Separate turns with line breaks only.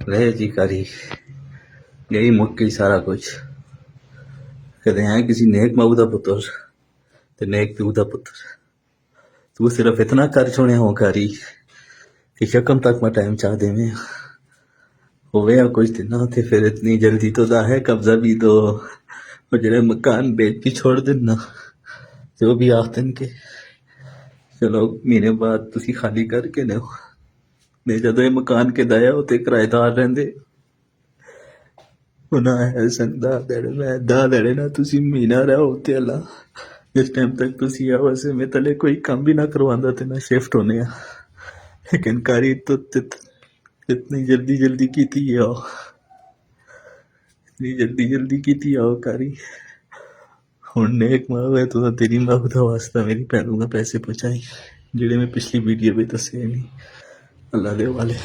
रहे जी कारी यही मुक गई सारा कुछ। कहते हैं किसी नेक माऊ का पुत्र ते नेक प्यू का पुत्र। तू सिर्फ इतना कर छोड़े हो कारी कि शकम तक मैं टाइम चाह देवे होवे या कुछ दिन थे फिर इतनी जल्दी तो दा है कब्जा भी तो जड़े मकान बेच के छोड़ देना जो भी आखते के चलो महीने बाद तुसी खाली करके दो मैं जदों ये मकान के दया उते किराएदार रहिंदे उन्हां है संदा दड़े मैं दा दड़े ना तुसी महीना रहो उते अला जिस टाइम तक तुसी आओ वैसे मैं तले कोई काम भी ना करवांदा ते ना शिफ्ट होने आ लेकिन कारी तो इतनी जल्दी जल्दी की थी आओ इतनी जल्दी जल्दी की थी आओ कारी हुण नेक मां है तो तेरी मां दा वास्ता मेरी भैनों का पैसे पहुंचाई जेड़े मैं पिछली वीडियो में दसे नहीं अल्लाह दे वाले।